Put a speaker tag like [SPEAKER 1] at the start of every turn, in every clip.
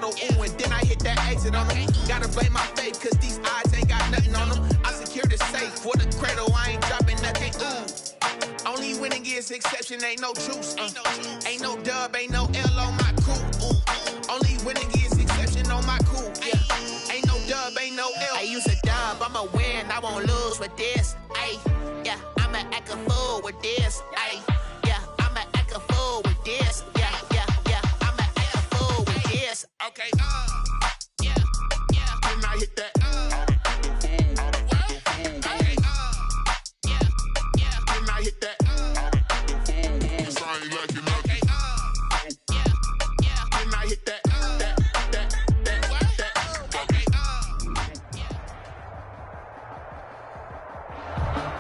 [SPEAKER 1] bottle, ooh, and then I hit that exit on them. Gotta blame my faith, cause these eyes ain't got nothing on them. I secure the safe for the cradle, I ain't dropping nothing, ooh. Only winning is exception, ain't no truce. Ain't no dub, ain't no L on my crew. Ooh. Only winning is exception on my crew. Yeah. Ain't no dub, ain't no L. I use a dub, I'ma win, I won't lose with this. Ay, yeah, I'ma act a fool with this. Ay, yeah, I'ma act a fool with this. Yeah, yeah, yeah, I'ma act a fool with this. Okay, yeah, yeah. When I hit that,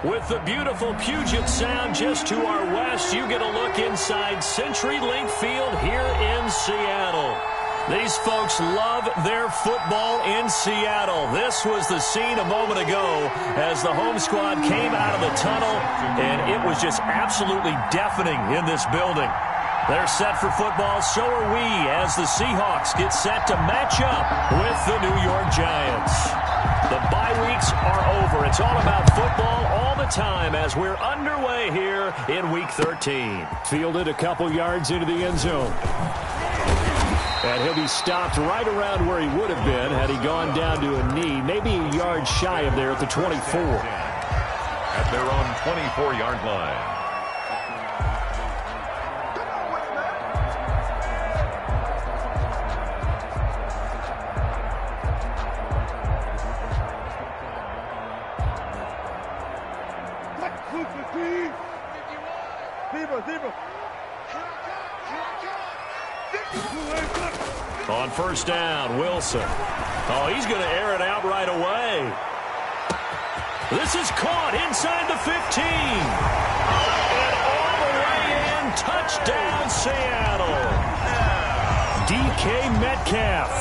[SPEAKER 2] With the beautiful Puget Sound just to our west, you get a look inside CenturyLink Field here in Seattle. These folks love their football in Seattle. This was the scene a moment ago as the home squad came out of the tunnel, and it was just absolutely deafening in this building. They're set for football, so are we, as the Seahawks get set to match up with the New York Giants. The bye weeks are over. It's all about football all the time as we're underway here in Week 13. Fielded a couple yards into the end zone. And he'll be stopped right around where he would have been had he gone down to a knee, maybe a yard shy of there at the 24.
[SPEAKER 3] At their own 24-yard line.
[SPEAKER 2] On first down, Wilson. Oh, he's going to air it out right away. This is caught inside the 15. And all the way in, touchdown, Seattle. DK Metcalf,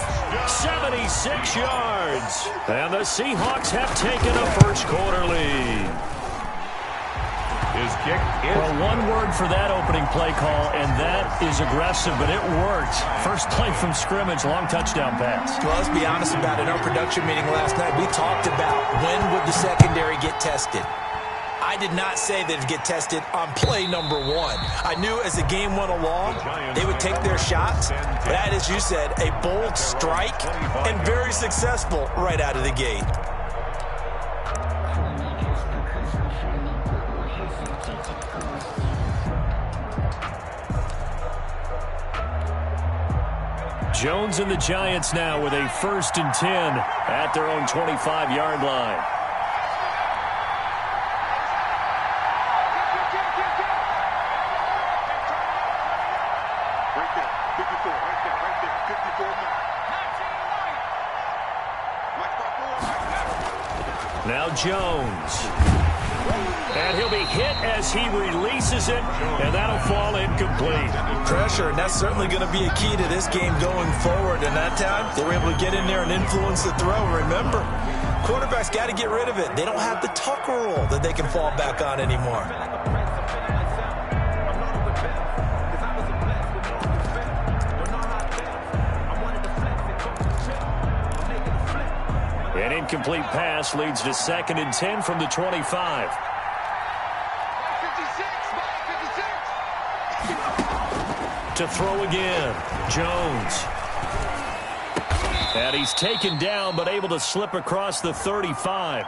[SPEAKER 2] 76 yards. And the Seahawks have taken a first quarter lead.
[SPEAKER 3] His kick is...
[SPEAKER 2] Well, one word for that opening play call, and that is aggressive, but it worked. First play from scrimmage, long touchdown pass.
[SPEAKER 4] Well, let's be honest about it. In our production meeting last night, we talked about when would the secondary get tested. I did not say they'd get tested on play number one. I knew as the game went along, they would take their shots. But that, as you said, a bold strike and very successful right out of the gate.
[SPEAKER 2] Jones and the Giants now with a 1st and 10 at their own 25-yard line.
[SPEAKER 5] Right there, 54, right there, 54 now.
[SPEAKER 2] Now Jones. And he'll be hit as he releases it, and that'll fall incomplete.
[SPEAKER 4] Pressure, and that's certainly going to be a key to this game going forward. And that time, they were able to get in there and influence the throw. Remember, quarterbacks got to get rid of it. They don't have the Tucker rule that they can fall back on anymore.
[SPEAKER 2] An incomplete pass leads to 2nd and 10 from the 25. To throw again, Jones. And he's taken down, but able to slip across the 35.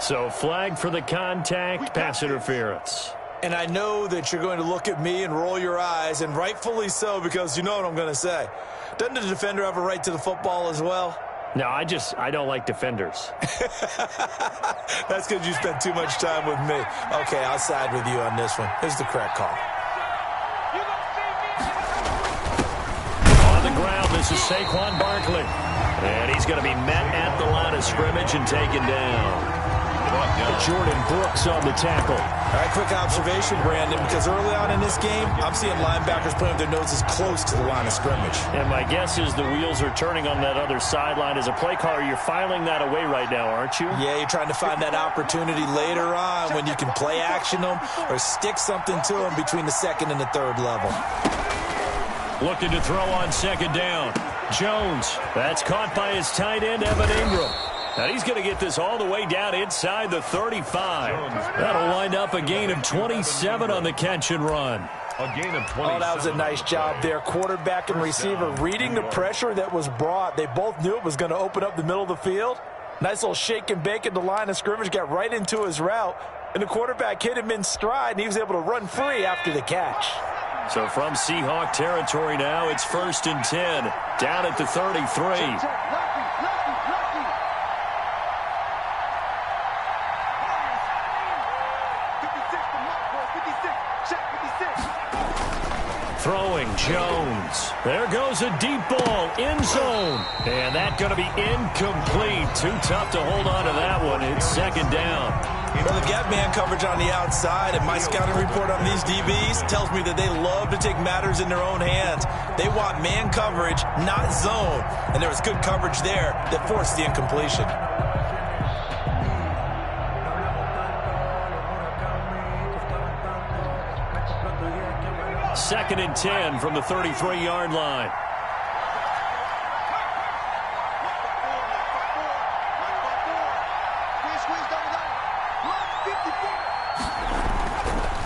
[SPEAKER 2] So flag for the contact, pass interference.
[SPEAKER 4] And I know that you're going to look at me and roll your eyes, and rightfully so, because you know what I'm going to say. Doesn't the defender have a right to the football as well?
[SPEAKER 2] No, I don't like defenders.
[SPEAKER 4] That's because you spent too much time with me. Okay, I'll side with you on this one. Here's the correct call.
[SPEAKER 2] On the ground, this is Saquon Barkley. And he's going to be met at the line of scrimmage and taken down.
[SPEAKER 3] brought down.
[SPEAKER 2] Jordan Brooks on the tackle.
[SPEAKER 4] All right, quick observation, Brandon, because early on in this game, I'm seeing linebackers putting their noses close to the line of scrimmage.
[SPEAKER 2] And my guess is the wheels are turning on that other sideline. As a play caller, you're filing that away right now, aren't you?
[SPEAKER 4] Yeah, you're trying to find that opportunity later on when you can play action them or stick something to them between the second and the third level.
[SPEAKER 2] Looking to throw on second down. Jones. That's caught by his tight end, Evan Ingram. Now he's going to get this all the way down inside the 35. That'll wind up a gain of 27 on the catch and run.
[SPEAKER 3] A gain of 27.
[SPEAKER 4] Oh, that was a nice job there. Quarterback and receiver reading the pressure that was brought. They both knew it was going to open up the middle of the field. Nice little shake and bake at the line of scrimmage. Got right into his route. And the quarterback hit him in stride, and he was able to run free after the catch.
[SPEAKER 2] So from Seahawk territory now, it's 1st and 10. Down at the 33. Throwing, Jones. There goes a deep ball, end zone. And that's going to be incomplete. Too tough to hold on to that one. It's 2nd down.
[SPEAKER 4] Well, they've got man coverage on the outside, and my scouting report on these DBs tells me that they love to take matters in their own hands. They want man coverage, not zone. And there was good coverage there that forced the incompletion.
[SPEAKER 2] 2nd and 10 from the 33-yard line.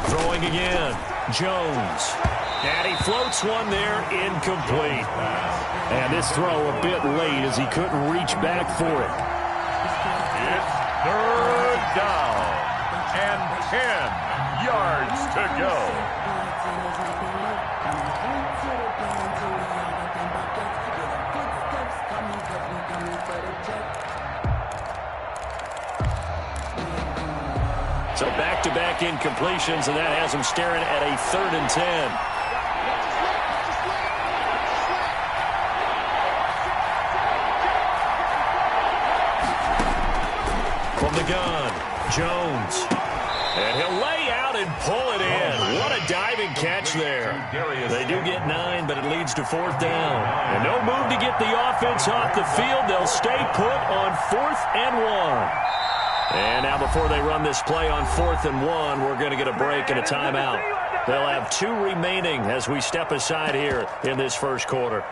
[SPEAKER 2] Throwing again. Jones. And he floats one there, incomplete. And this throw a bit late as he couldn't reach back for it.
[SPEAKER 3] It's 3rd down and 10 yards to go.
[SPEAKER 2] So back-to-back incompletions, and that has him staring at a 3rd and 10. From the gun, Jones. And he'll lay out and pull it in. What a diving catch there. They do get 9, but it leads to 4th down. And no move to get the offense off the field. They'll stay put on 4th and 1. And now before they run this play on 4th and 1, we're going to get a break and a timeout. They'll have 2 remaining as we step aside here in this first quarter.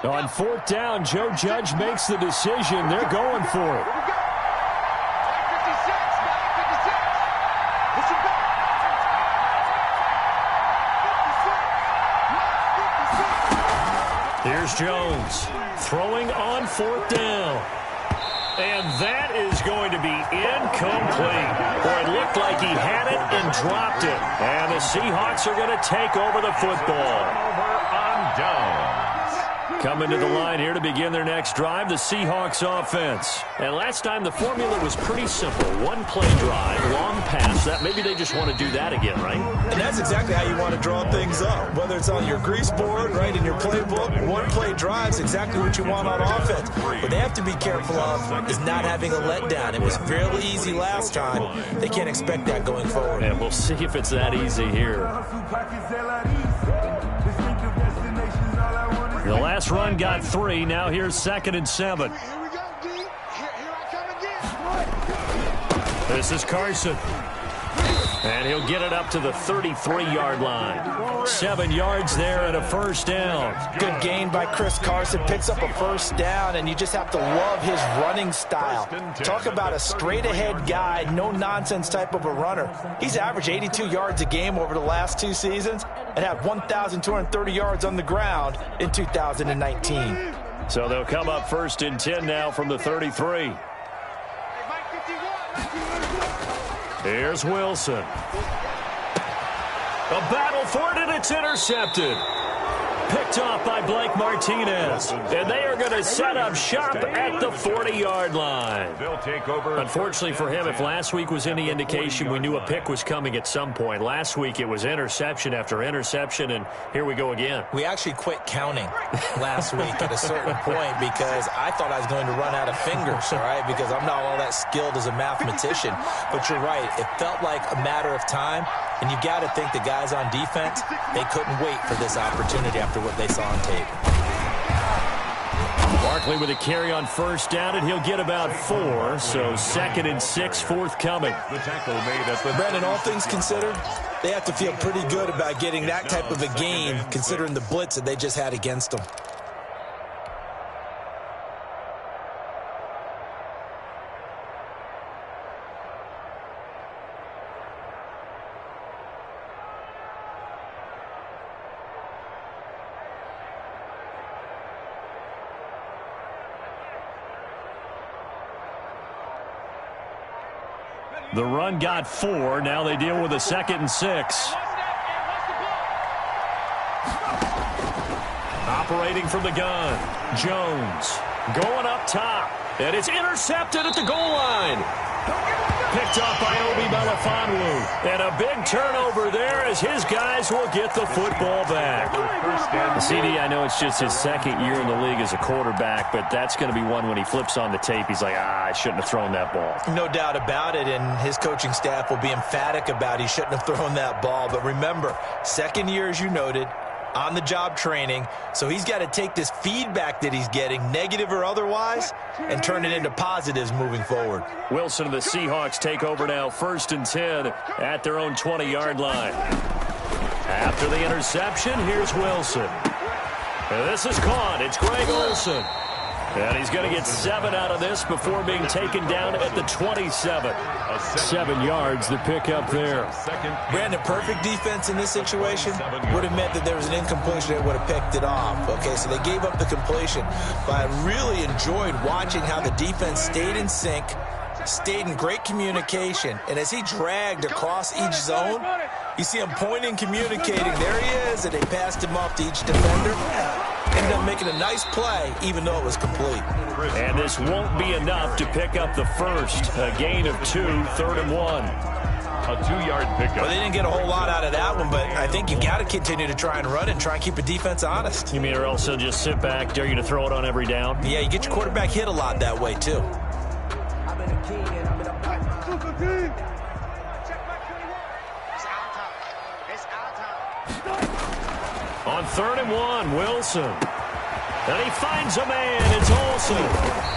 [SPEAKER 2] On 4th down, Joe Judge makes the decision. They're going for it. Here's Jones throwing on 4th down. And that is going to be incomplete. Boy, it looked like he had it and dropped it. And the Seahawks are going to take over the football.
[SPEAKER 3] Over on down.
[SPEAKER 2] Coming to the line here to begin their next drive, the Seahawks offense. And last time the formula was pretty simple. 1 play drive, long pass. That maybe they just want to do that again, right?
[SPEAKER 4] And that's exactly how you want to draw things up. Whether it's on your grease board, right, in your playbook, 1 play drive is exactly what you want on offense. What they have to be careful of is not having a letdown. It was fairly easy last time. They can't expect that going forward.
[SPEAKER 2] And we'll see if it's that easy here. The last run got 3. Now here's 2nd and 7.
[SPEAKER 5] Here we go, D. Here I come again.
[SPEAKER 2] This is Carson. And he'll get it up to the 33-yard line. 7 yards there and a 1st down.
[SPEAKER 4] Good gain by Chris Carson. Picks up a 1st down, and you just have to love his running style. Talk about a straight-ahead guy, no-nonsense type of a runner. He's averaged 82 yards a game over the last 2 seasons and had 1,230 yards on the ground in 2019.
[SPEAKER 2] So they'll come up 1st and 10 now from the 33. Here's Wilson. A battle for it, and it's intercepted. Picked off by Blake Martinez. And they are going to set up shop at the 40-yard line.
[SPEAKER 3] They'll take over.
[SPEAKER 2] Unfortunately for him, if last week was any indication, we knew a pick was coming at some point. Last week it was interception after interception, and here we go again.
[SPEAKER 4] We actually quit counting last week at a certain point because I thought I was going to run out of fingers, all right, because I'm not all that skilled as a mathematician. But you're right. It felt like a matter of time, and you got to think the guys on defense, they couldn't wait for this opportunity after what they saw on tape.
[SPEAKER 2] Barkley with a carry on first down, and he'll get about 4, so 2nd and 6 forthcoming.
[SPEAKER 3] The tackle made at the...
[SPEAKER 4] Brandon, all things considered, they have to feel pretty good about getting that type of a game considering the blitz that they just had against them.
[SPEAKER 2] The run got 4. Now they deal with a 2nd and 6. Operating from the gun. Jones going up top. And it's intercepted at the goal line. Picked off by Obi Melifonwu. And a big turnover there as his guys will get the football back. CD, I know it's just his 2nd year in the league as a quarterback, but that's going to be one when he flips on the tape. He's like, I shouldn't have thrown that ball.
[SPEAKER 4] No doubt about it, and his coaching staff will be emphatic about he shouldn't have thrown that ball. But remember, 2nd year, as you noted, on-the-job training, so he's got to take this feedback that he's getting, negative or otherwise, and turn it into positives moving forward.
[SPEAKER 2] Wilson and the Seahawks take over now, 1st and 10 at their own 20-yard line. After the interception, here's Wilson. And this is caught. It's Greg Olsen. And he's going to get 7 out of this before being taken down at the 27. 7 yards, the pickup there.
[SPEAKER 4] Brandon, perfect defense in this situation would have meant that there was an incompletion that would have picked it off. Okay, so they gave up the completion. But I really enjoyed watching how the defense stayed in sync, stayed in great communication. And as he dragged across each zone, you see him pointing, communicating. There he is, and they passed him off to each defender. Ended up making a nice play, even though it was complete.
[SPEAKER 2] And this won't be enough to pick up the first. A gain of 2, 3rd and 1.
[SPEAKER 3] A 2-yard pickup.
[SPEAKER 4] Well, they didn't get a whole lot out of that one, but I think you got to continue to try and run and try and keep the defense honest.
[SPEAKER 2] You mean or else they'll just sit back, dare you to throw it on every down?
[SPEAKER 4] Yeah, you get your quarterback hit a lot that way, too.
[SPEAKER 2] On 3rd and 1, Wilson. And he finds a man. It's Olsen.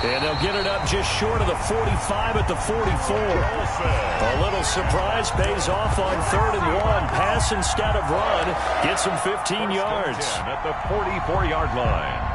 [SPEAKER 2] And they'll get it up just short of the 45 at the 44. A little surprise pays off on 3rd and 1. Pass instead of run. Gets him 15 yards.
[SPEAKER 3] At the 44-yard line.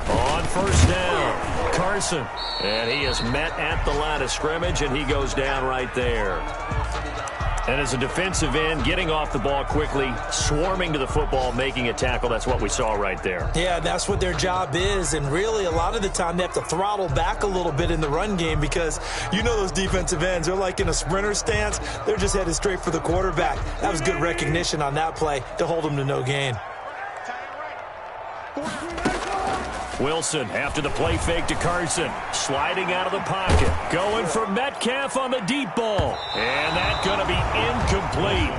[SPEAKER 2] On 1st down, Carson. And he is met at the line of scrimmage, and he goes down right there. And as a defensive end, getting off the ball quickly, swarming to the football, making a tackle, that's what we saw right there.
[SPEAKER 4] Yeah, that's what their job is. And really, a lot of the time, they have to throttle back a little bit in the run game because you know those defensive ends, they're like in a sprinter stance. They're just headed straight for the quarterback. That was good recognition on that play to hold them to no gain.
[SPEAKER 2] Wilson after the play fake to Carson. Sliding out of the pocket. Going for Metcalf on the deep ball. And that's going to be incomplete.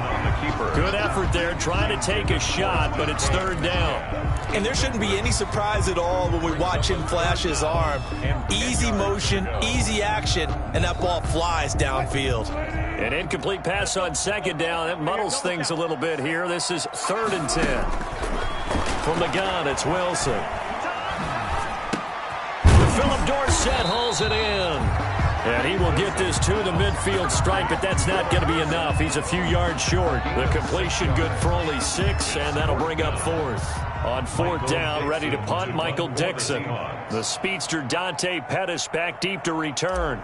[SPEAKER 2] Good effort there trying to take a shot, but it's 3rd down.
[SPEAKER 4] And there shouldn't be any surprise at all when we watch him flash his arm. Easy motion, easy action, and that ball flies downfield.
[SPEAKER 2] An incomplete pass on 2nd down. That muddles things a little bit here. This is 3rd and 10. From the gun, it's Wilson. Philip Dorsett hauls it in. And he will get this to the midfield stripe, but that's not going to be enough. He's a few yards short. The completion good for only 6, and that'll bring up 4th. On 4th down, ready to punt, Michael Dixon. The speedster Dante Pettis back deep to return.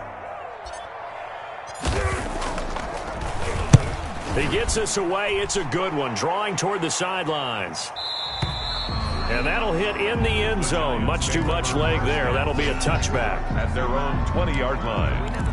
[SPEAKER 2] He gets us away. It's a good one, drawing toward the sidelines. And that'll hit in the end zone. Much too much leg there. That'll be a touchback.
[SPEAKER 3] At their own 20-yard line.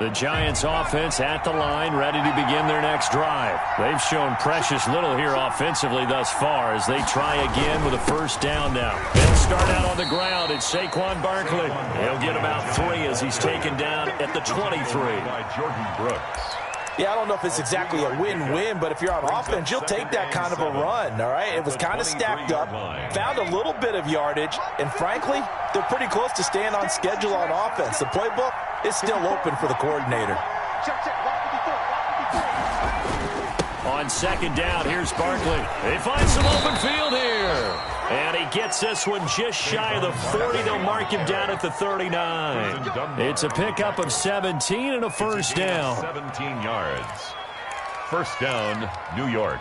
[SPEAKER 2] The Giants offense at the line, ready to begin their next drive. They've shown precious little here offensively thus far as they try again with a first down now. They'll start out on the ground. It's Saquon Barkley. He'll get about 3 as he's taken down at the 23.
[SPEAKER 3] By Jordan Brooks.
[SPEAKER 4] Yeah, I don't know if it's exactly a win-win, but if you're on offense, you'll take that kind of a run, all right? It was kind of stacked up, found a little bit of yardage, and frankly, they're pretty close to staying on schedule on offense. The playbook is still open for the coordinator.
[SPEAKER 2] On second down, here's Barkley. They find some open field here. And he gets this one just shy of the 40. They'll mark him down at the 39. It's a pickup of 17 and a first down.
[SPEAKER 3] 17 yards. First down, New York.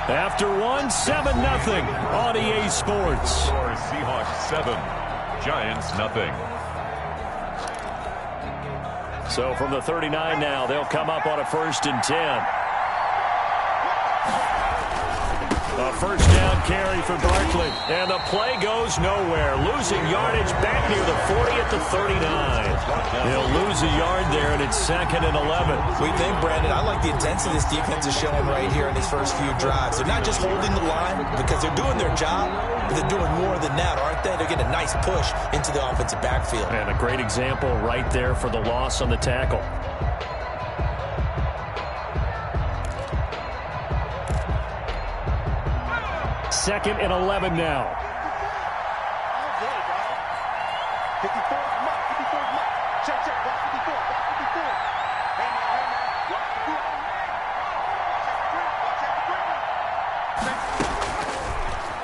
[SPEAKER 2] After 7-0 on EA Sports.
[SPEAKER 3] For Seahawks 7, Giants nothing.
[SPEAKER 2] So from the 39 now, they'll come up on a 1st and 10. A first down carry for Barkley. And the play goes nowhere. Losing yardage back near the 40 at the 39. He'll lose a yard there, and it's 2nd and 11.
[SPEAKER 4] We think, Brandon, I like the intensity this defense is showing right here in these first few drives. They're not just holding the line because they're doing their job, but they're doing more than that, aren't they? They're getting a nice push into the offensive backfield.
[SPEAKER 2] And a great example right there for the loss on the tackle. 2nd and 11 now.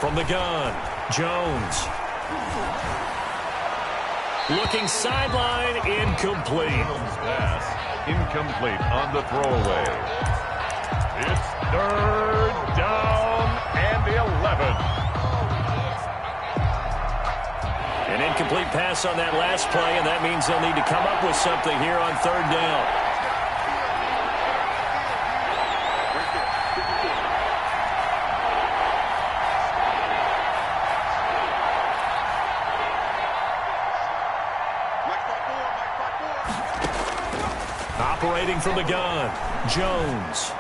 [SPEAKER 2] From the gun, Jones. Looking sideline, incomplete.
[SPEAKER 3] Pass incomplete on the throwaway. It's 3rd down and 11.
[SPEAKER 2] An incomplete pass on that last play, and that means they'll need to come up with something here on 3rd down. Operating from the gun, Jones.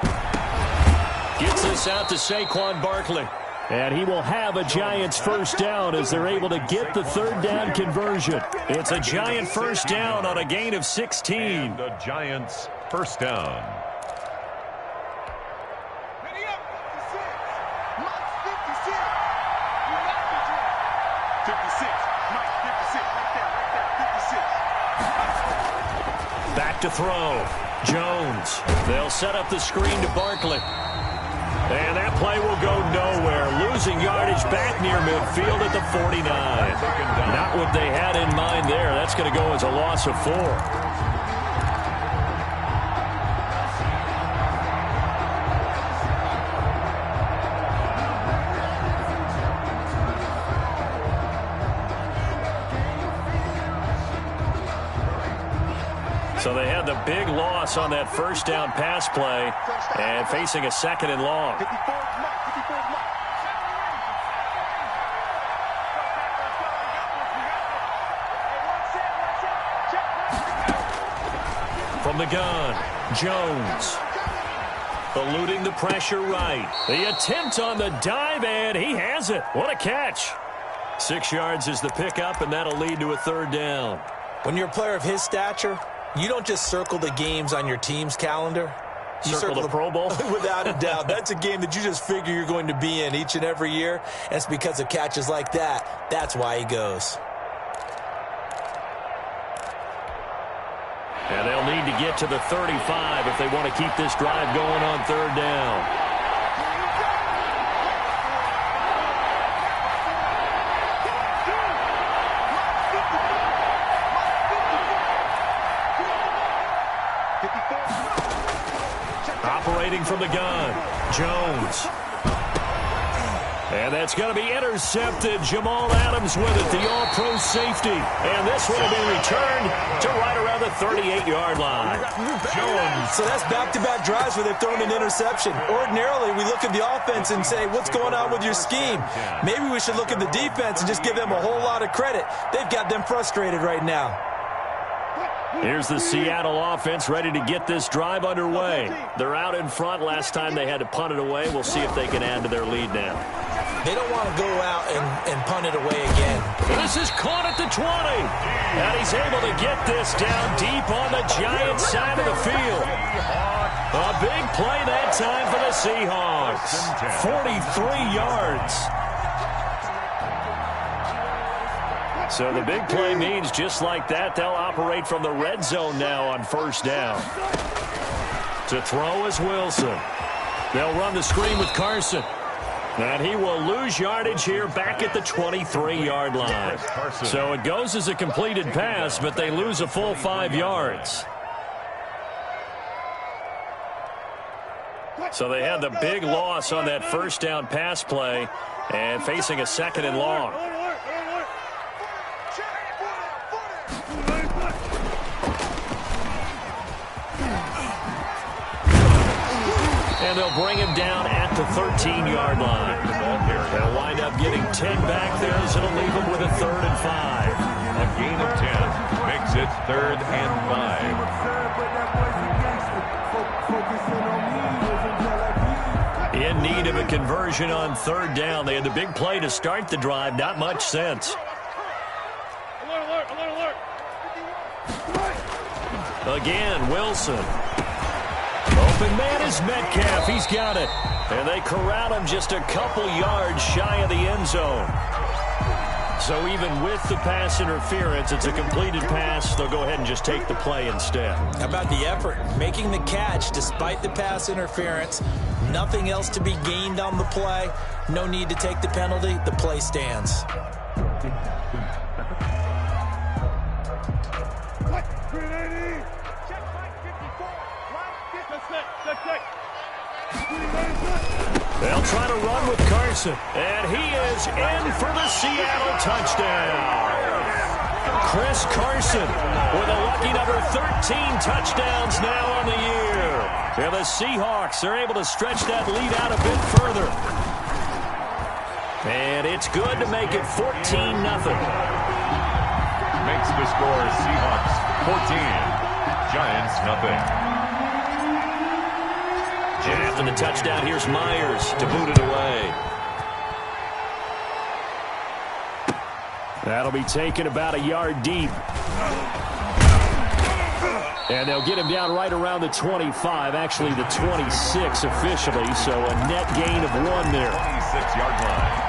[SPEAKER 2] Gets this out to Saquon Barkley. And he will have a Giants first down as they're able to get the 3rd down conversion. It's a Giant first down on a gain of 16.
[SPEAKER 3] And the Giants first down.
[SPEAKER 2] Back to throw. Jones. They'll set up the screen to Barkley. And that play will go nowhere. Losing yardage back near midfield at the 49. Not what they had in mind there. That's going to go as a loss of 4. So they had the big loss on that first down pass play and facing a 2nd and long. From the gun, Jones. Eluding the pressure right. The attempt on the dive, and he has it. What a catch. 6 yards is the pickup, and that'll lead to a 3rd down.
[SPEAKER 4] When you're a player of his stature, you don't just circle the games on your team's calendar. You
[SPEAKER 2] circle the Pro Bowl?
[SPEAKER 4] Without a doubt. That's a game that you just figure you're going to be in each and every year. And it's because of catches like that. That's why he goes.
[SPEAKER 2] And they'll need to get to the 35 if they want to keep this drive going on 3rd down. returning from the gun. Jones. And that's going to be intercepted. Jamal Adams with it, the all-pro safety. And this one will be returned to right around the 38-yard line.
[SPEAKER 4] Jones. So that's back-to-back drives where they've thrown an interception. Ordinarily, we look at the offense and say, what's going on with your scheme? Maybe we should look at the defense and just give them a whole lot of credit. They've got them frustrated right now.
[SPEAKER 2] Here's the Seattle offense ready to get this drive underway. They're out in front. Last time they had to punt it away. We'll see if they can add to their lead now.
[SPEAKER 4] They don't want to go out and punt it away again.
[SPEAKER 2] This is caught at the 20. And he's able to get this down deep on the Giants side of the field. A big play that time for the Seahawks. 43 yards. So the big play means just like that, they'll operate from the red zone now on first down. To throw is Wilson. They'll run the screen with Carson. And he will lose yardage here back at the 23-yard line. So it goes as a completed pass, but they lose a full 5 yards. So they had the big loss on that first down pass play and facing a 2nd and long. And they'll bring him down at the 13-yard line. They'll wind up getting 10 back there, so it'll leave them with a 3rd and 5.
[SPEAKER 3] A gain of 10 makes it 3rd and 5.
[SPEAKER 2] In need of a conversion on 3rd down. They had the big play to start the drive. Not much sense. Again, Wilson. Open man is Metcalf. He's got it. And they corral him just a couple yards shy of the end zone. So even with the pass interference, it's a completed pass. They'll go ahead and just take the play instead.
[SPEAKER 4] How about the effort? Making the catch despite the pass interference. Nothing else to be gained on the play. No need to take the penalty. The play stands.
[SPEAKER 2] They'll try to run with Carson. And he is in for the Seattle touchdown. Chris Carson with a lucky number 13 touchdowns now on the year. And the Seahawks are able to stretch that lead out a bit further. And it's good to make it 14-0.
[SPEAKER 3] Makes the score Seahawks 14, Giants nothing.
[SPEAKER 2] And after the touchdown, here's Myers to boot it away. That'll be taken about a yard deep. And they'll get him down right around the 25, actually the 26 officially, so a net gain of 1 there.
[SPEAKER 3] 26-yard line.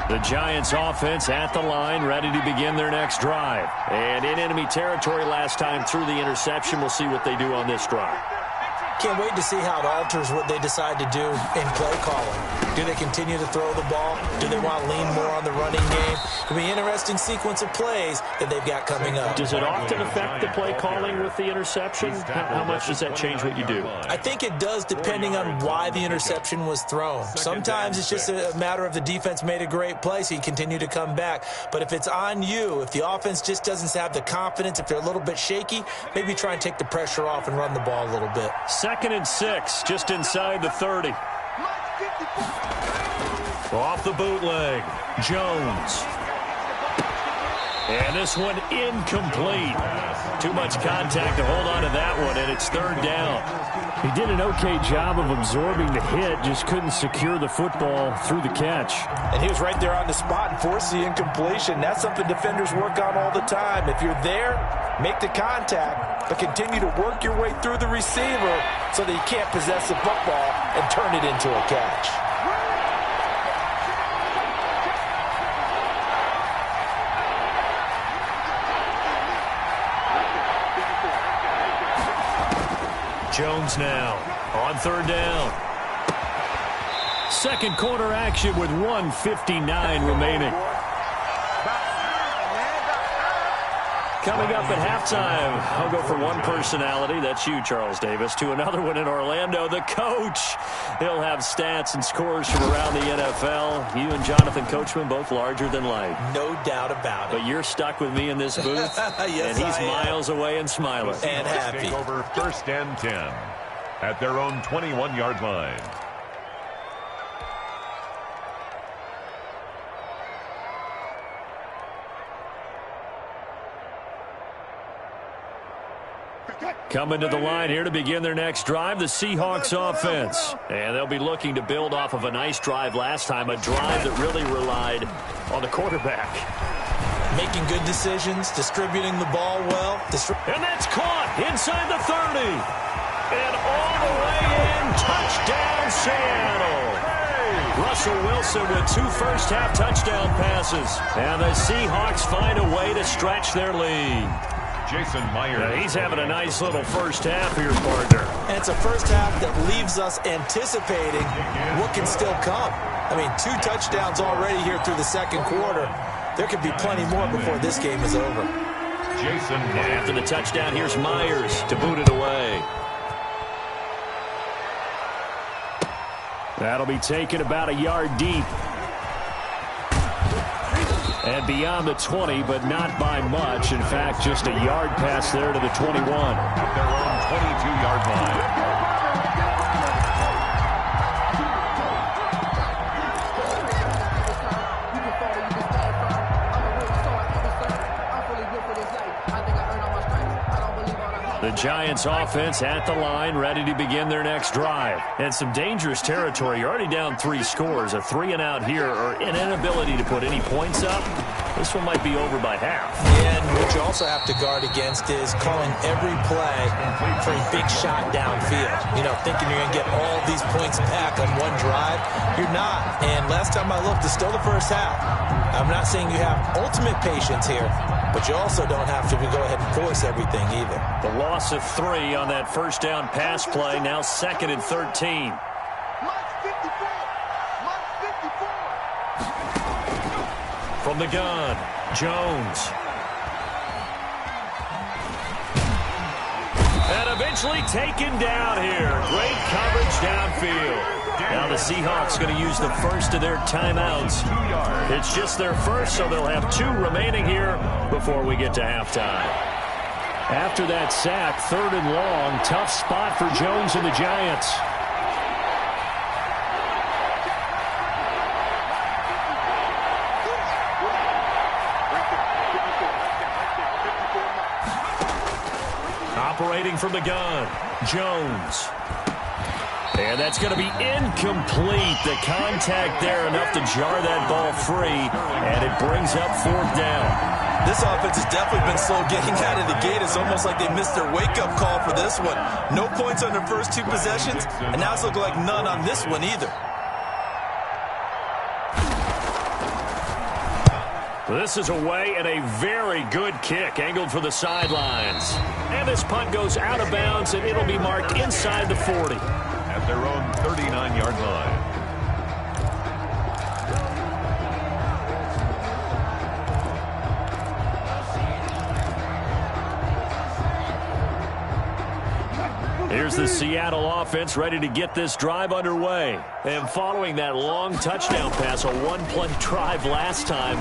[SPEAKER 2] The Giants offense at the line, ready to begin their next drive. And in enemy territory last time through the interception. We'll see what they do on this drive.
[SPEAKER 4] Can't wait to see how it alters what they decide to do in play calling. Do they continue to throw the ball? Do they want to lean more on the running game? It'll be an interesting sequence of plays that they've got coming up.
[SPEAKER 2] Does it often affect the play calling with the interception? How much does that change what you do?
[SPEAKER 4] I think it does depending on why the interception was thrown. Sometimes it's just a matter of the defense made a great play, so you continue to come back. But if it's on you, if the offense just doesn't have the confidence, if they're a little bit shaky, maybe try and take the pressure off and run the ball a little bit.
[SPEAKER 2] 2nd and 6, just inside the 30. Off the bootleg, Jones. And this one incomplete. Too much contact to hold on to that one, and it's 3rd down. He did an okay job of absorbing the hit, just couldn't secure the football through the catch.
[SPEAKER 4] And he was right there on the spot and forced the incompletion. That's something defenders work on all the time. If you're there, make the contact, but continue to work your way through the receiver so that you can't possess the football and turn it into a catch.
[SPEAKER 2] Jones now on 3rd down. Second quarter action with 1:59 remaining. Coming up at halftime, I'll go from one personality, that's you, Charles Davis, to another one in Orlando, the coach. He'll have stats and scores from around the NFL. You and Jonathan Coachman, both larger than life.
[SPEAKER 4] No doubt about it.
[SPEAKER 2] But you're stuck with me in this booth,
[SPEAKER 4] yes,
[SPEAKER 2] and he's miles away and smiling.
[SPEAKER 4] And happy.
[SPEAKER 3] Take over 1st and 10 at their own 21-yard line.
[SPEAKER 2] Coming to the line here to begin their next drive, the Seahawks offense. And they'll be looking to build off of a nice drive last time, a drive that really relied on the quarterback.
[SPEAKER 4] Making good decisions, distributing the ball well.
[SPEAKER 2] And that's caught inside the 30. And all the way in, touchdown Seattle. Russell Wilson with 2 first-half touchdown passes. And the Seahawks find a way to stretch their lead.
[SPEAKER 3] Jason Myers.
[SPEAKER 2] He's having a nice little first half here, partner.
[SPEAKER 4] And it's a first half that leaves us anticipating what can still come. I mean, 2 touchdowns already here through the second quarter. There could be plenty more before this game is over.
[SPEAKER 3] Jason
[SPEAKER 2] Myers. After the touchdown, here's Myers to boot it away. That'll be taken about a yard deep. And beyond the 20, but not by much. In fact, just a yard pass there to the 21.
[SPEAKER 3] At their own 22-yard line.
[SPEAKER 2] The Giants offense at the line, ready to begin their next drive. And some dangerous territory. You're already down 3 scores. A 3-and-out here, or an inability to put any points up. This one might be over by half.
[SPEAKER 4] And what you also have to guard against is calling every play for a big shot downfield. You know, thinking you're going to get all these points back on one drive. You're not. And last time I looked, it's still the first half. I'm not saying you have ultimate patience here, but you also don't have to go ahead and force everything either.
[SPEAKER 2] The loss of 3 on that first down pass play, now 2nd and 13. From the gun, Jones. And eventually taken down here. Great coverage downfield. Now the Seahawks going to use the first of their timeouts. It's just their first, so they'll have 2 remaining here before we get to halftime. After that sack, 3rd and long, tough spot for Jones and the Giants. Operating from the gun, Jones. And that's going to be incomplete. The contact there enough to jar that ball free, and it brings up 4th down.
[SPEAKER 4] This offense has definitely been slow getting out of the gate. It's almost like they missed their wake-up call for this one. No points on their first 2 possessions, and now it's looking like none on this one either.
[SPEAKER 2] This is away and a very good kick angled for the sidelines. And this punt goes out of bounds, and it'll be marked inside the 40.
[SPEAKER 3] At their own 39-yard line.
[SPEAKER 2] Here's the Seattle offense ready to get this drive underway. And following that long touchdown pass, a 1-play drive last time,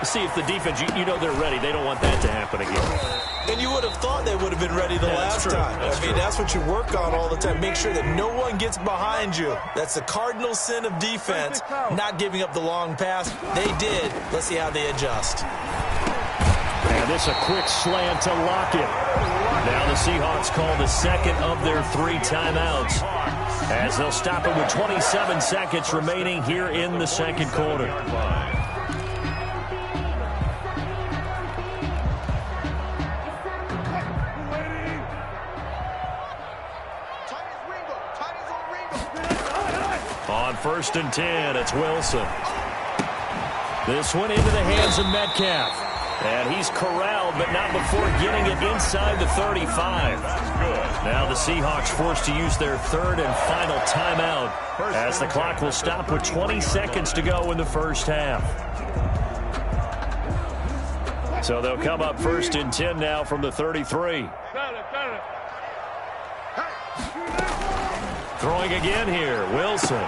[SPEAKER 2] see if the defense, you know they're ready. They don't want that to happen again.
[SPEAKER 4] And you would have thought they would have been ready the last time. That's what you work on all the time. Make sure that no one gets behind you. That's the cardinal sin of defense, not giving up the long pass. They did. Let's see how they adjust.
[SPEAKER 2] And this a quick slant to Lockett. Now the Seahawks call the 2nd of their 3 timeouts, as they'll stop it with 27 seconds remaining here in the second quarter. On 1st and 10, it's Wilson. This one into the hands of Metcalf. And he's corralled, but not before getting it inside the 35. Now the Seahawks forced to use their 3rd and final timeout, as the clock will stop with 20 seconds to go in the first half. So they'll come up 1st and 10 now from the 33. Throwing again here, Wilson.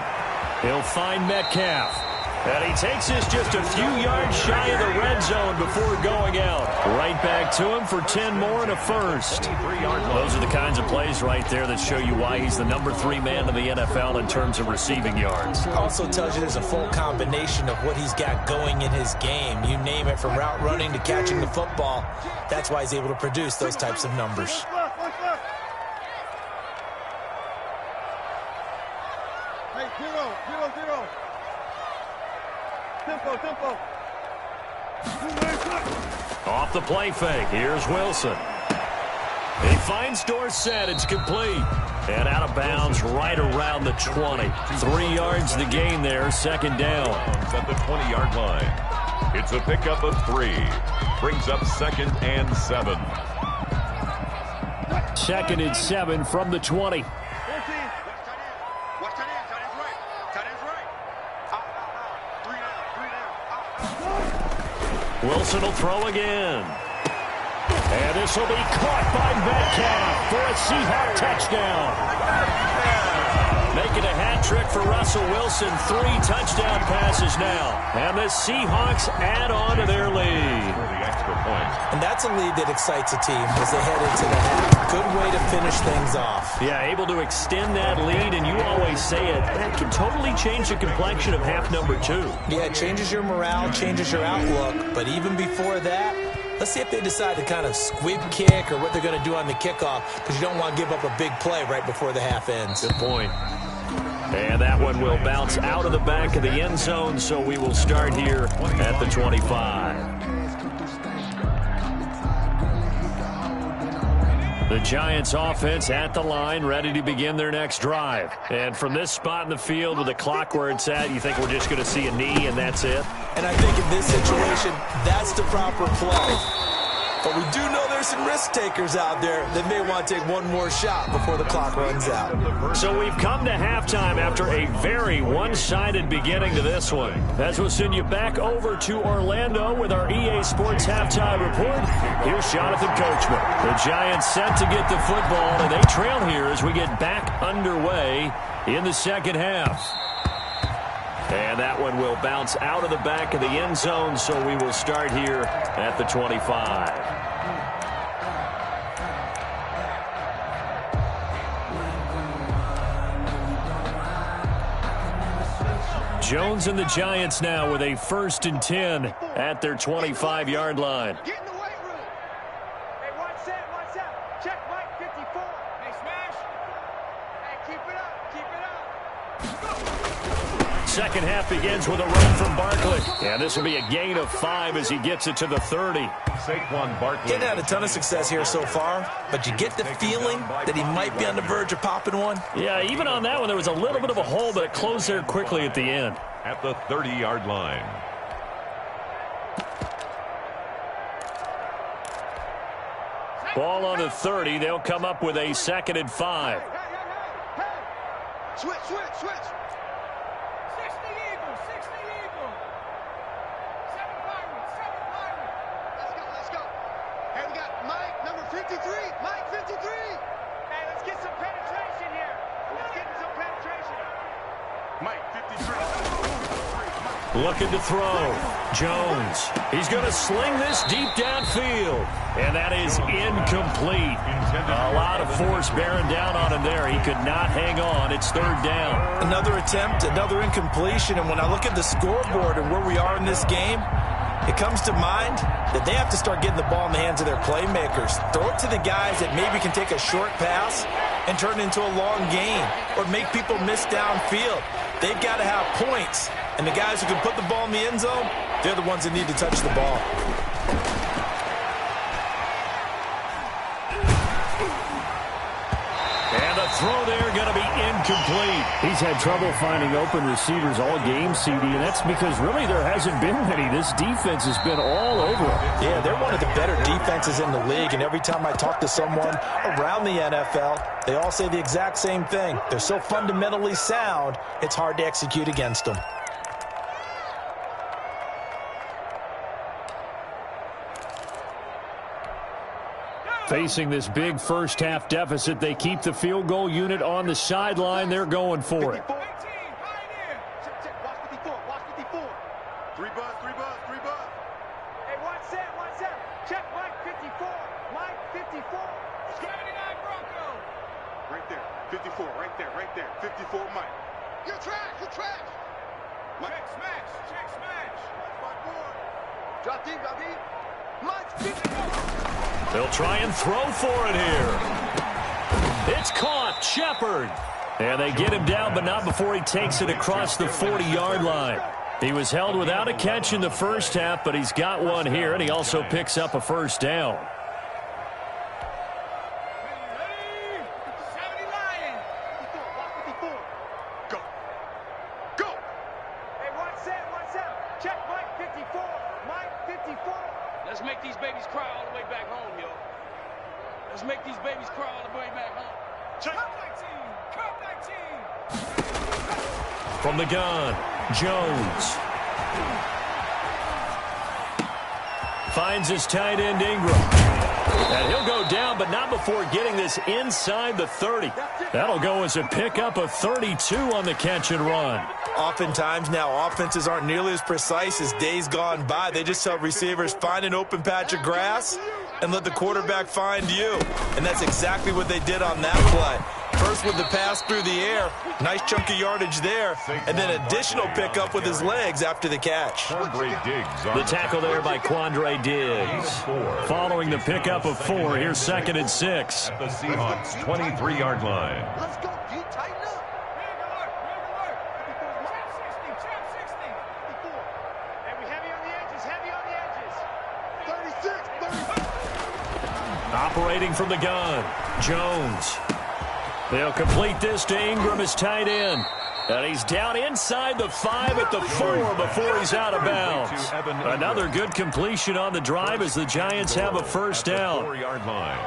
[SPEAKER 2] He'll find Metcalf. And he takes this just a few yards shy of the red zone before going out. Right back to him for 10 more and a first. Those are the kinds of plays right there that show you why he's the number 3 man in the NFL in terms of receiving yards.
[SPEAKER 4] Also tells you there's a full combination of what he's got going in his game. You name it, from route running to catching the football. That's why he's able to produce those types of numbers.
[SPEAKER 5] Hey, 0-0-0. Tempo.
[SPEAKER 2] Off the play fake. Here's Wilson. He finds Dorsett. It's complete. And out of bounds right around the 20. 3 yards to gain there. 2nd down.
[SPEAKER 3] At the 20-yard line. It's a pickup of 3. Brings up 2nd and 7.
[SPEAKER 2] 2nd and 7 from the 20. Wilson will throw again. And this will be caught by Metcalf for a Seahawk touchdown. Making a hat trick for Russell Wilson. 3 touchdown passes now. And the Seahawks add on to their lead.
[SPEAKER 4] And that's a lead that excites a team as they head into the half. Good way to finish things off.
[SPEAKER 2] Yeah, able to extend that lead, and you always say it, that can totally change the complexion of half number 2.
[SPEAKER 4] Yeah, it changes your morale, changes your outlook. But even before that, let's see if they decide to kind of squib kick or what they're going to do on the kickoff, because you don't want to give up a big play right before the half ends.
[SPEAKER 2] Good point. And that one will bounce out of the back of the end zone, so we will start here at the 25. The Giants offense at the line, ready to begin their next drive. And from this spot in the field with the clock where it's at, you think we're just going to see a knee and that's it?
[SPEAKER 4] And I think in this situation, that's the proper play. But we do know there's some risk takers out there that may want to take one more shot before the clock runs out.
[SPEAKER 2] So we've come to halftime after a very one-sided beginning to this one. As we'll send you back over to Orlando with our EA Sports Halftime Report. Here's Jonathan Coachman. The Giants set to get the football, and they trail here as we get back underway in the second half. And that one will bounce out of the back of the end zone, so we will start here at the 25. Jones and the Giants now with a 1st and 10 at their 25-yard line.
[SPEAKER 5] Get in the weight room. Hey, watch that. Check Mike 54. Hey, smash. Hey, keep it up.
[SPEAKER 2] Second half begins with a run from Barkley. And this will be a gain of 5 as he gets it to the 30.
[SPEAKER 3] Saquon Barkley.
[SPEAKER 4] Getting had a ton of success here so far, but you get the feeling that he might be on the verge of popping one.
[SPEAKER 2] Yeah, even on that one, there was a little bit of a hole, but it closed there quickly at the end.
[SPEAKER 3] At the 30-yard line.
[SPEAKER 2] Ball on the 30. They'll come up with a 2nd and 5.
[SPEAKER 5] Hey. Switch. 60 Eagles. 7 Pirates. Let's go. Hey, we got Mike, number 53. Mike 53. Hey, let's get some penetration here. Mike 53.
[SPEAKER 2] Looking to throw. Jones. He's going to sling this deep downfield. And that is incomplete. A lot of force bearing down on him there. He could not hang on. It's 3rd down.
[SPEAKER 4] Another attempt, another incompletion. And when I look at the scoreboard and where we are in this game, it comes to mind that they have to start getting the ball in the hands of their playmakers. Throw it to the guys that maybe can take a short pass and turn it into a long gain or make people miss downfield. They've got to have points. And the guys who can put the ball in the end zone, they're the ones that need to touch the ball.
[SPEAKER 2] And the throw there going to be incomplete.
[SPEAKER 6] He's had trouble finding open receivers all game, CD, and that's because really there hasn't been many. This defense has been all over him.
[SPEAKER 4] Yeah, they're one of the better defenses in the league, and every time I talk to someone around the NFL, they all say the exact same thing. They're so fundamentally sound, it's hard to execute against them.
[SPEAKER 6] Facing this big first-half deficit, they keep the field goal unit on the sideline. They're going for it.
[SPEAKER 5] Check Mike 54. Mike 54. 79 Bronco.
[SPEAKER 7] Right there. 54. Right there. 54 Mike. You're trash. Mike.
[SPEAKER 5] Check smash.
[SPEAKER 7] Drop deep. Mike 54.
[SPEAKER 2] They'll try and throw for it here. It's caught. Shepard. And they get him down, but not before he takes it across the 40-yard line. He was held without a catch in the first half, but he's got one here, and he also picks up a first down.
[SPEAKER 7] Go.
[SPEAKER 5] Hey, what's that? Check Mike 54. Mike 54.
[SPEAKER 8] Let's make these babies cry all the way back home, yo. Let's make these babies cry all the way back home.
[SPEAKER 5] Check 19.
[SPEAKER 2] From the gun, Jones. Finds his tight end, Ingram. And he'll go down, but not before getting this inside the 30. That'll go as a pickup of 32 on the catch and run.
[SPEAKER 4] Oftentimes now, offenses aren't nearly as precise as days gone by. They just help receivers find an open patch of grass and let the quarterback find you. And that's exactly what they did on that play. First with the pass through the air, nice chunk of yardage there, and then additional pickup with his legs after the catch.
[SPEAKER 2] The tackle there by Quandre Diggs. Following the pickup of 4, here's 2nd and 6.
[SPEAKER 3] At the Seahawks' 23-yard line.
[SPEAKER 7] Let's go, D. Tighten up.
[SPEAKER 5] Check 60. 54. Hey, we heavy on the edges.
[SPEAKER 7] 36.
[SPEAKER 2] Operating from the gun, Jones. They'll complete this to Ingram as tight end. And he's down inside the 5 at the 4 before he's out of bounds. Another good completion on the drive as the Giants have a first down.
[SPEAKER 3] 4-yard line.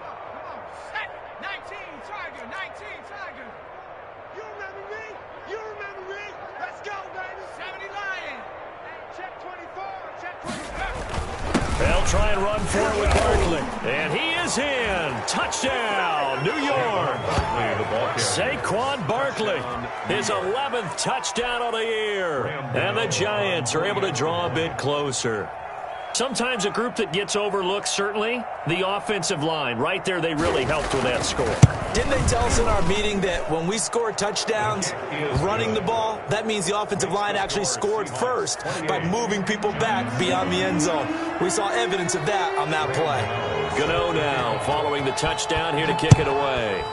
[SPEAKER 5] Come on. Set. 19 Tiger. You remember me? Let's go, baby. 70 Lion. Check 24. Check 27.
[SPEAKER 2] They'll try and run for it with Barkley. And he is in. Touchdown, New York. Saquon Barkley, his 11th touchdown of the year. And the Giants are able to draw a bit closer. Sometimes a group that gets overlooked, certainly, the offensive line. Right there, they really helped with that score.
[SPEAKER 4] Didn't they tell us in our meeting that when we score touchdowns running the ball, that means the offensive line actually scored first by moving people back beyond the end zone? We saw evidence of that on that play.
[SPEAKER 2] Gano now following the touchdown here to kick it away.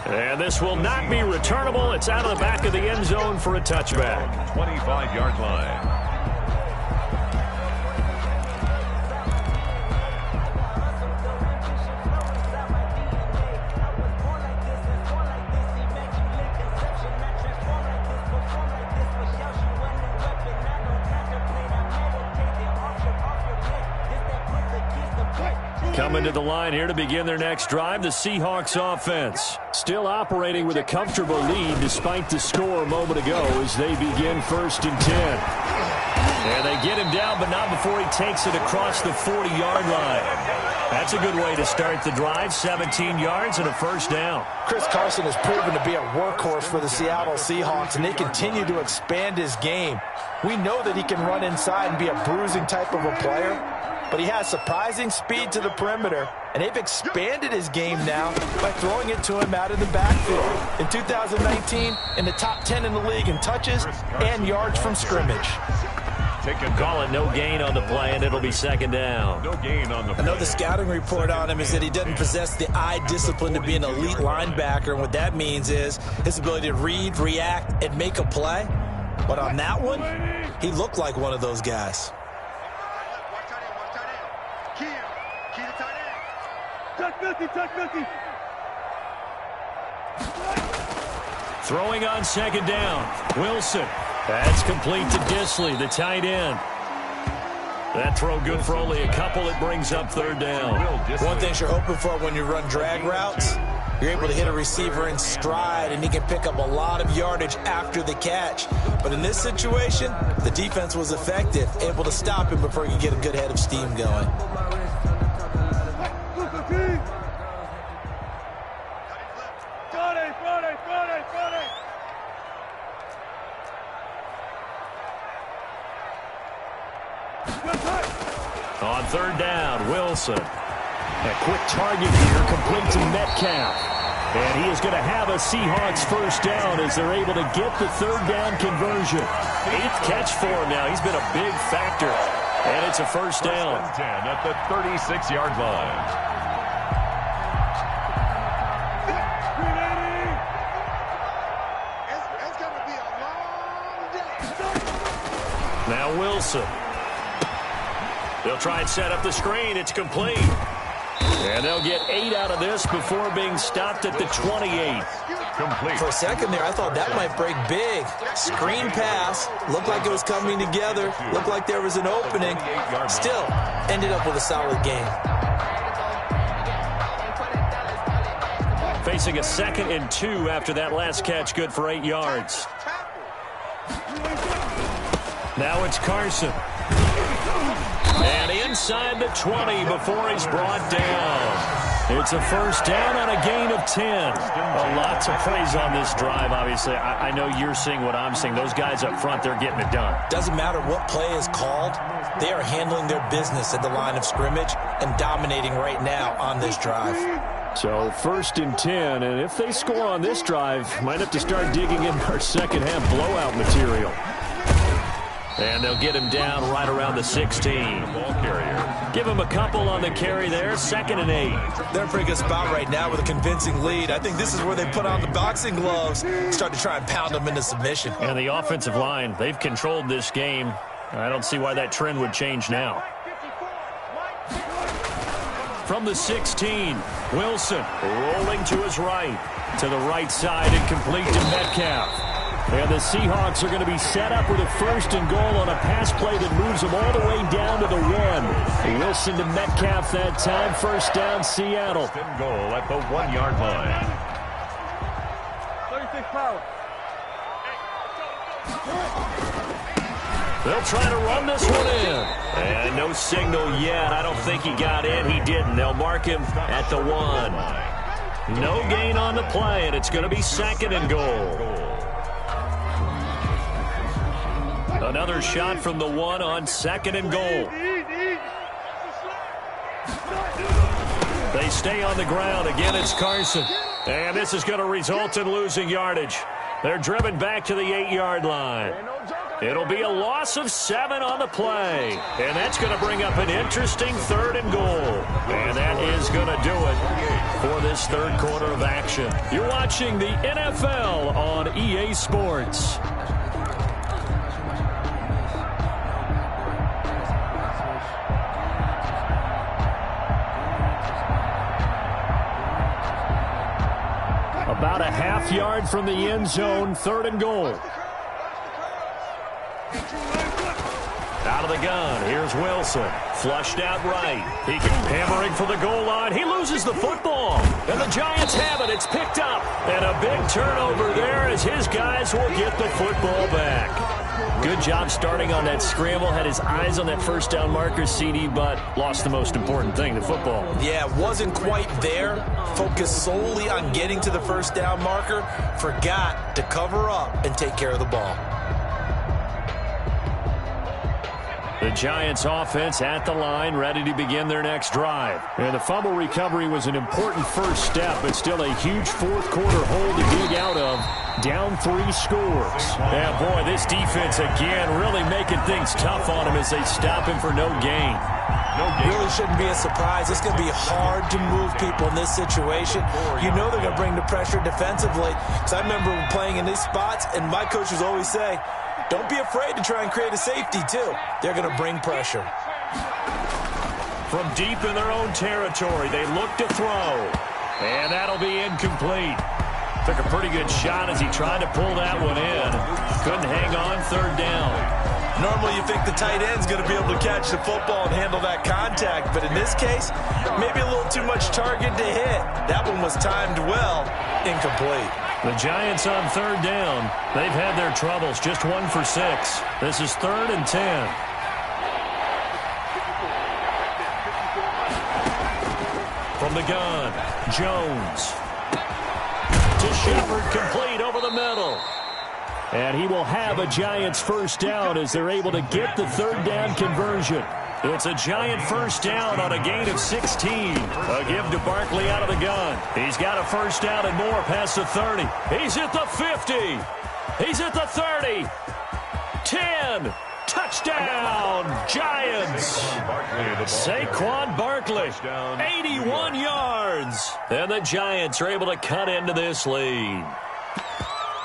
[SPEAKER 2] And this will not be returnable. It's out of the back of the end zone for a touchback.
[SPEAKER 3] 25-yard line.
[SPEAKER 2] Coming to the line here to begin their next drive, the Seahawks offense. Still operating with a comfortable lead despite the score a moment ago as they begin 1st and 10. And they get him down, but not before he takes it across the 40-yard line. That's a good way to start the drive, 17 yards and a first down.
[SPEAKER 4] Chris Carson has proven to be a workhorse for the Seattle Seahawks, and they continue to expand his game. We know that he can run inside and be a bruising type of a player, but he has surprising speed to the perimeter, and they've expanded his game now by throwing it to him out of the backfield. In 2019, in the top 10 in the league in touches and yards from scrimmage.
[SPEAKER 2] Call it no gain on the play, and it'll be 2nd down.
[SPEAKER 3] No gain on the play.
[SPEAKER 4] I know the scouting report on him is that he doesn't possess the eye discipline to be an elite linebacker, and what that means is his ability to read, react, and make a play. But on that one, he looked like one of those guys.
[SPEAKER 5] Touch 50.
[SPEAKER 2] Throwing on 2nd down. Wilson. That's complete to Disley, the tight end. That throw good for only a couple. It brings up 3rd down.
[SPEAKER 4] One thing you're hoping for when you run drag routes You're able to hit a receiver in stride, and he can pick up a lot of yardage after the catch. But in this situation, the defense was effective, able to stop him before he could get a good head of steam going.
[SPEAKER 2] On third down, Wilson. A quick target here, complete to Metcalf. And he is going to have a Seahawks first down as they're able to get the third down conversion. 8th catch for him now. He's been a big factor. And it's a first down.
[SPEAKER 3] 10 at the 36-yard line.
[SPEAKER 7] It's going to be a long day.
[SPEAKER 2] Now Wilson. They'll try and set up the screen. It's complete. And they'll get 8 out of this before being stopped at the 28.
[SPEAKER 3] Complete.
[SPEAKER 4] For a second there, I thought that might break big. Screen pass. Looked like it was coming together. Looked like there was an opening. Still, ended up with a solid game.
[SPEAKER 2] Facing a 2nd and 2 after that last catch, good for 8 yards. Now it's Carson. And inside the 20 before he's brought down. It's a first down on a gain of 10. A lot to praise on this drive, obviously. I know you're seeing what I'm seeing. Those guys up front, they're getting it done.
[SPEAKER 4] Doesn't matter what play is called. They are handling their business at the line of scrimmage and dominating right now on this drive.
[SPEAKER 6] So 1st and 10, and if they score on this drive, might have to start digging in our second half blowout material.
[SPEAKER 2] And they'll get him down right around the 16.
[SPEAKER 3] Ball carrier.
[SPEAKER 2] Give him a couple on the carry there. 2nd and 8.
[SPEAKER 4] They're in a pretty good spot right now with a convincing lead. I think this is where they put on the boxing gloves, start to try and pound them into submission.
[SPEAKER 2] And the offensive line, they've controlled this game. I don't see why that trend would change now. From the 16, Wilson rolling to his right. To the right side and complete to Metcalf. And the Seahawks are going to be set up with a 1st and goal on a pass play that moves them all the way down to the 1. Wilson to Metcalf that time. First down, Seattle.
[SPEAKER 3] 1st and goal at the 1-yard line.
[SPEAKER 5] 36 power.
[SPEAKER 2] They'll try to run this one in. And no signal yet. I don't think he got in. He didn't. They'll mark him at the 1. No gain on the play, and it's going to be 2nd and goal. Another shot from the 1 on 2nd and goal. They stay on the ground. Again, it's Carson. And this is going to result in losing yardage. They're driven back to the 8-yard line. It'll be a loss of 7 on the play. And that's going to bring up an interesting 3rd and goal. And that is going to do it for this 3rd quarter of action. You're watching the NFL on EA Sports. About a half yard from the end zone, 3rd and goal. Out of the gun, here's Wilson. Flushed out right. He can hammering for the goal line. He loses the football. And the Giants have it. It's picked up. And a big turnover there as his guys will get the football back. Good job starting on that scramble. Had his eyes on that first down marker, CD, but lost the most important thing, the football.
[SPEAKER 4] Yeah, wasn't quite there. Focused solely on getting to the first down marker. Forgot to cover up and take care of the ball.
[SPEAKER 2] The Giants offense at the line, ready to begin their next drive.
[SPEAKER 6] And the fumble recovery was an important first step, but still a huge 4th quarter hole to dig out of. Down 3 scores.
[SPEAKER 2] Yeah, boy, this defense again really making things tough on him as they stop him for no gain.
[SPEAKER 4] Really shouldn't be a surprise. It's going to be hard to move people in this situation. You know they're going to bring the pressure defensively. Because I remember playing in these spots, and my coaches always say, don't be afraid to try and create a safety, too. They're going to bring pressure.
[SPEAKER 2] From deep in their own territory, they look to throw. And that'll be incomplete. Took a pretty good shot as he tried to pull that one in. Couldn't hang on 3rd down.
[SPEAKER 4] Normally you think the tight end's going to be able to catch the football and handle that contact, but in this case, maybe a little too much target to hit. That one was timed well, incomplete.
[SPEAKER 2] The Giants on third down. They've had their troubles, just 1 for 6. This is 3rd and 10. From the gun, Jones. To Shepard, complete over the middle. And he will have a Giants first down as they're able to get the third down conversion. It's a Giant first down on a gain of 16. A give to Barkley out of the gun. He's got a first down and more past the 30. He's at the 50. He's at the 30. 10. Touchdown, Giants. Saquon Barkley, 81 yards. And the Giants are able to cut into this lead.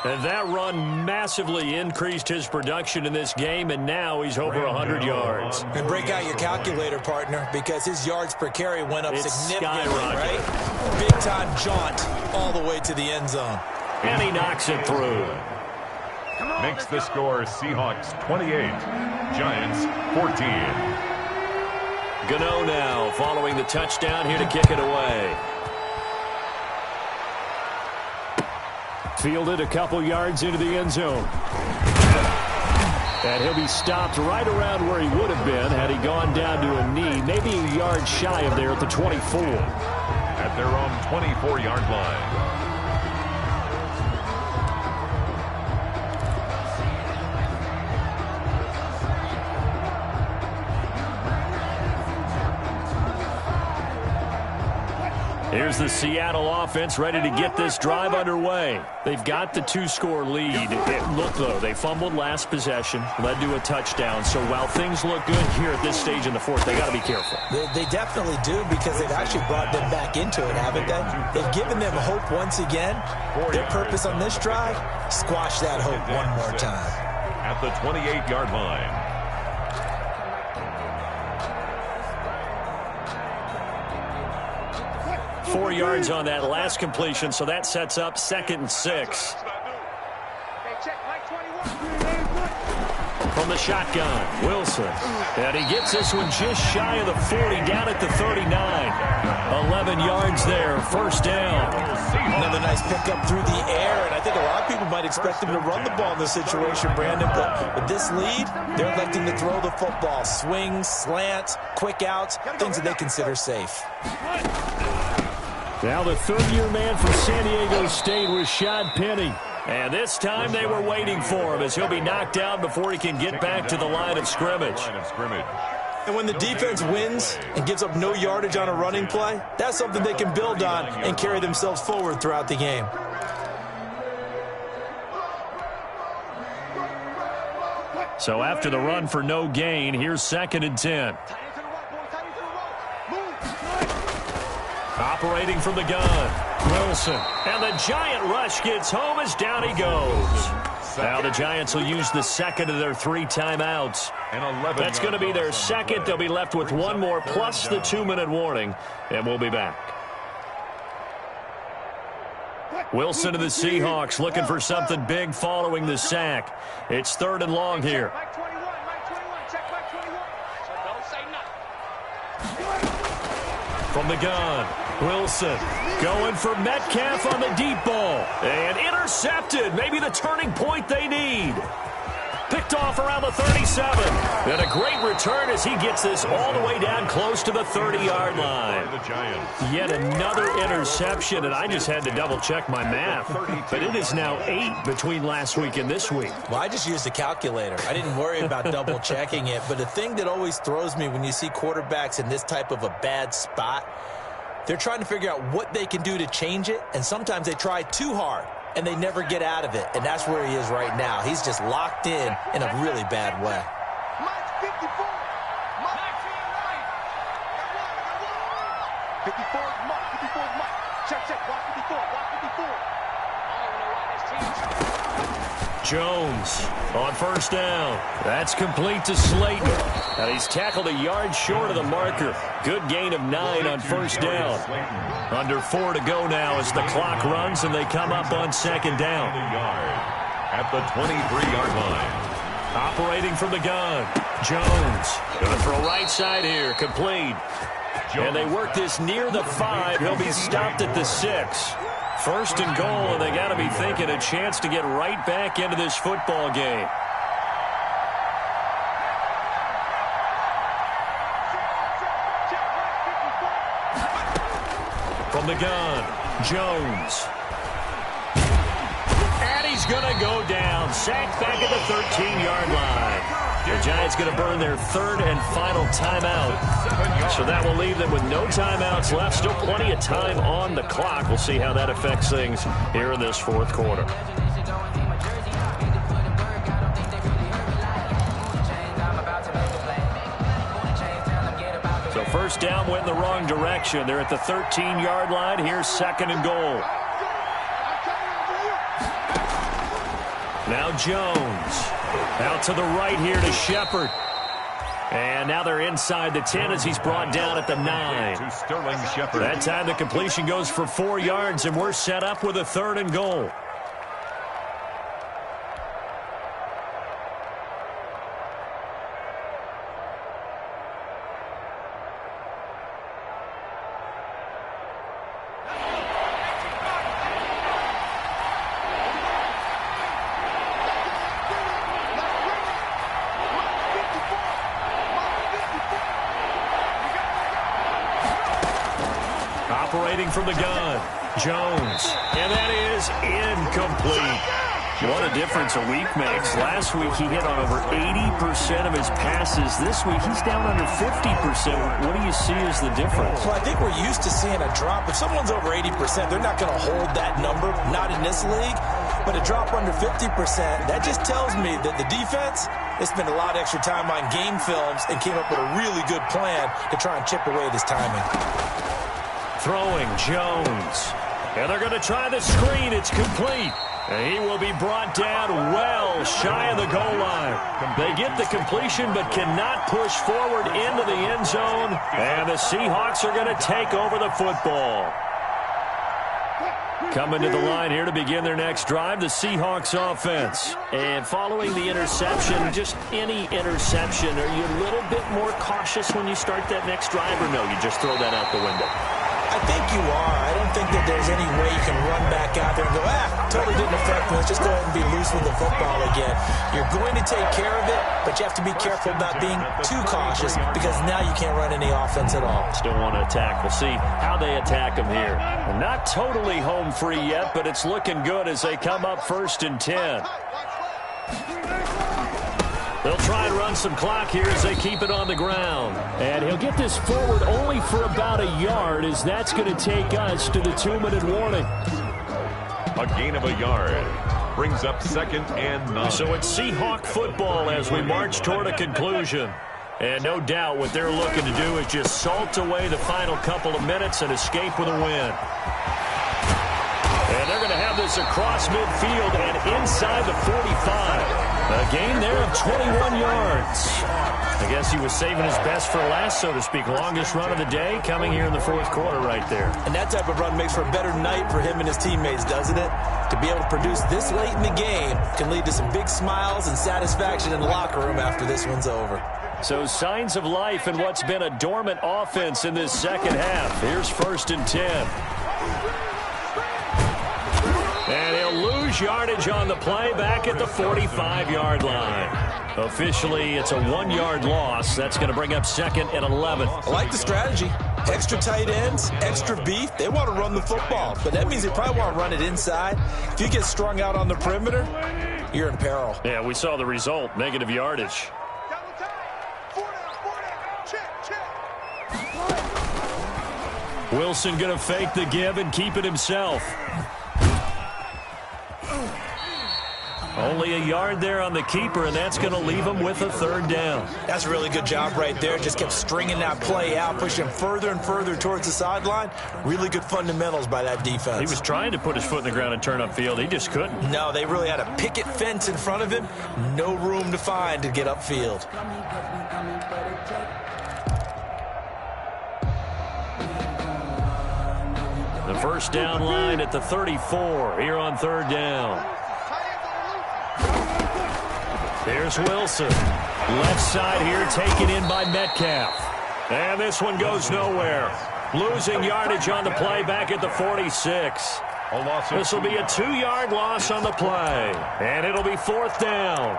[SPEAKER 2] And that run massively increased his production in this game, and now he's over 100 yards.
[SPEAKER 4] And break out your calculator, partner, because his yards per carry went up significantly, right? Big-time jaunt all the way to the end zone.
[SPEAKER 2] And he knocks it through.
[SPEAKER 3] Makes the score Seahawks 28, Giants 14.
[SPEAKER 2] Gano now following the touchdown here to kick it away. Fielded a couple yards into the end zone. And he'll be stopped right around where he would have been had he gone down to a knee, maybe a yard shy of there at the 24.
[SPEAKER 3] At their own 24-yard line.
[SPEAKER 2] Here's the Seattle offense ready to get this drive underway. They've got the 2-score lead. Look, though, they fumbled last possession, led to a touchdown. So while things look good here at this stage in the fourth, they got to be careful.
[SPEAKER 4] They definitely do, because they've actually brought them back into it, haven't they? They've given them hope once again. Their purpose on this drive, squash that hope one more time.
[SPEAKER 3] At the 28-yard line.
[SPEAKER 2] 4 yards on that last completion, so that sets up 2nd and 6. From the shotgun, Wilson. And he gets this one just shy of the 40, down at the 39. 11 yards there, first down.
[SPEAKER 4] Another nice pickup through the air, and I think a lot of people might expect him to run the ball in this situation, Brandon, but with this lead, they're electing to throw the football. Swings, slants, quick outs, things that they consider safe.
[SPEAKER 2] Now the third-year man from San Diego State was Shad Penny. And this time they were waiting for him as he'll be knocked down before he can get back to the line of scrimmage.
[SPEAKER 4] And when the defense wins and gives up no yardage on a running play, that's something they can build on and carry themselves forward throughout the game.
[SPEAKER 2] So after the run for no gain, here's 2nd and 10. Operating from the gun, Wilson. And the Giant rush gets home as down he goes. Now the Giants will use the 2nd of their 3 timeouts. That's going to be their 2nd. They'll be left with 1 more plus the 2-minute warning, and we'll be back. Wilson to the Seahawks looking for something big following the sack. It's 3rd and long here. From the gun, Wilson going for Metcalf on the deep ball. And intercepted. Maybe the turning point they need. Picked off around the 37. And a great return as he gets this all the way down close to the 30-yard line. Yet another interception, and I just had to double-check my math. But it is now 8 between last week and this week.
[SPEAKER 4] Well, I just used a calculator. I didn't worry about double-checking it. But the thing that always throws me when you see quarterbacks in this type of a bad spot, they're trying to figure out what they can do to change it, and sometimes they try too hard, and they never get out of it, and that's where he is right now. He's just locked in a really bad way.
[SPEAKER 5] Max 54. Max to your right. 54 is Mike. 54 is Mike. Check. Block 54. Block 54. I don't know why this team's...
[SPEAKER 2] Jones on first down. That's complete to Slayton. And he's tackled a yard short of the marker. Good gain of 9 on first down. Under 4 to go now as the clock runs and they come up on 2nd down.
[SPEAKER 3] At the 23-yard line.
[SPEAKER 2] Operating from the gun. Jones. Going to throw right side here. Complete. And they work this near the 5. He'll be stopped at the 6. First and goal, and they got to be thinking a chance to get right back into this football game. From the gun, Jones. And he's going to go down. Sacked back at the 13-yard line. The Giants going to burn their third and final timeout. So that will leave them with no timeouts left. Still plenty of time on the clock. We'll see how that affects things here in this fourth quarter. So first down went in the wrong direction. They're at the 13-yard line. Here's second and goal. Now Jones. Out to the right here to Shepard. And now they're inside the 10 as he's brought down at the 9.
[SPEAKER 3] To Sterling Shepard.
[SPEAKER 2] That time the completion goes for 4 yards, and we're set up with a third and goal. Operating from the gun, Jones, and that is incomplete. What a difference a week makes. Last week he hit on over 80% of his passes. This week he's down under 50%. What do you see as the difference?
[SPEAKER 4] Well, I think we're used to seeing a drop. If someone's over 80%, they're not going to hold that number, not in this league. But a drop under 50%, that just tells me that the defense, they spent a lot of extra time on game films and came up with a really good plan to try and chip away this timing.
[SPEAKER 2] Throwing, Jones. And they're going to try the screen. It's complete. And he will be brought down well shy of the goal line. They get the completion but cannot push forward into the end zone. And the Seahawks are going to take over the football. Coming to the line here to begin their next drive, the Seahawks offense. And following the interception, just any interception, are you a little bit more cautious when you start that next drive, or no, you just throw that out the window?
[SPEAKER 4] I think you are. I don't think that there's any way you can run back out there and go, totally didn't affect me. Let's just go ahead and be loose with the football again. You're going to take care of it, but you have to be careful about being too cautious because now you can't run any offense at all.
[SPEAKER 2] Still want to attack. We'll see how they attack them here. Well, not totally home free yet, but it's looking good as they come up first and 10. They'll try and run some clock here as they keep it on the ground.
[SPEAKER 6] And he'll get this forward only for about a yard, as that's going to take us to the 2-minute warning.
[SPEAKER 3] A gain of a yard brings up second and 9.
[SPEAKER 2] So it's Seahawk football as we march toward a conclusion. And no doubt what they're looking to do is just salt away the final couple of minutes and escape with a win. And they're going to have this across midfield and inside the 45. A gain there of 21 yards. I guess he was saving his best for last, so to speak. Longest run of the day coming here in the fourth quarter right there.
[SPEAKER 4] And that type of run makes for a better night for him and his teammates, doesn't it? To be able to produce this late in the game can lead to some big smiles and satisfaction in the locker room after this one's over.
[SPEAKER 2] So signs of life in what's been a dormant offense in this second half. Here's first and 10. And he'll lose yardage on the play back at the 45-yard line. Officially, it's a 1-yard loss. That's going to bring up second and 11.
[SPEAKER 4] I like the strategy. Extra tight ends, extra beef. They want to run the football, but that means they probably want to run it inside. If you get strung out on the perimeter, you're in peril.
[SPEAKER 2] Yeah, we saw the result, negative yardage. Wilson going to fake the give and keep it himself. Only a yard there on the keeper, and that's going to leave him with a third down.
[SPEAKER 4] That's a really good job right there. Just kept stringing that play out, pushing him further and further towards the sideline. Really good fundamentals by that defense.
[SPEAKER 2] He was trying to put his foot in the ground and turn upfield. He just couldn't.
[SPEAKER 4] No, they really had a picket fence in front of him. No room to find to get upfield.
[SPEAKER 2] The first down line at the 34 here on third down. Here's Wilson. Left side here taken in by Metcalf. And this one goes nowhere. Losing yardage on the play back at the 46. This will be a 2-yard loss on the play. And it'll be 4th down.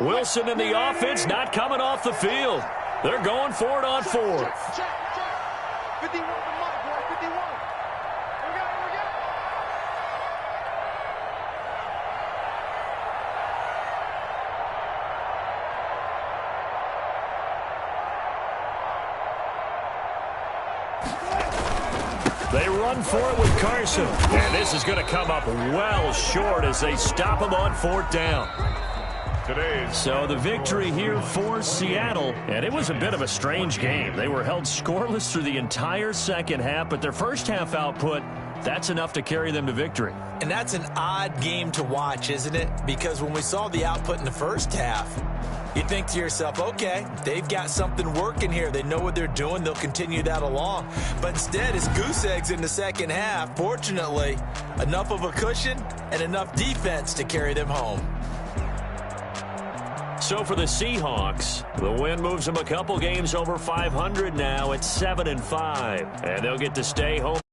[SPEAKER 2] Wilson and the offense not coming off the field. They're going for it on 4th.
[SPEAKER 5] Check. 51 to Mike, boy, 51. We got
[SPEAKER 2] it. They run for it with Carson. And this is going to come up well short as they stop him on 4th down. So the victory here for Seattle, and it was a bit of a strange game. They were held scoreless through the entire second half, but their first half output, that's enough to carry them to victory.
[SPEAKER 4] And that's an odd game to watch, isn't it? Because when we saw the output in the first half, you think to yourself, okay, they've got something working here. They know what they're doing. They'll continue that along. But instead, it's goose eggs in the second half. Fortunately, enough of a cushion and enough defense to carry them home.
[SPEAKER 2] So for the Seahawks, the win moves them a couple games over 500 now at 7-5. And they'll get to stay home.